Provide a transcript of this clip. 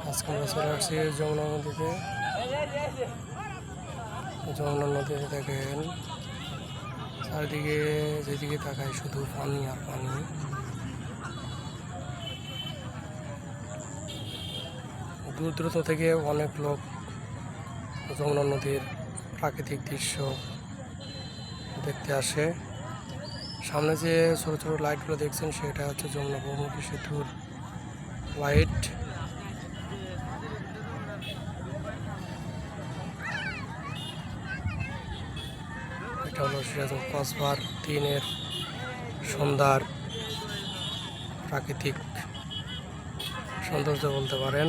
আজকে আমরা চলে আসছি যমুনা নদীতে। যমুনা নদীতে দেখেন চারিদিকে যেদিকে তাকায় শুধু পানি আর পানি। দূর দূরান্ত থেকে অনেক লোক যমুনা নদীর প্রাকৃতিক দৃশ্য দেখতে আসে। সামনে যে ছোট ছোট লাইটগুলো দেখছেন সেটা হচ্ছে যমুনা বহুমুখী সেতুর লাইট। এটা হলো সিরাজগঞ্জ কসবার দিনের সন্ধ্যার প্রাকৃতিক সৌন্দর্য বলতে পারেন।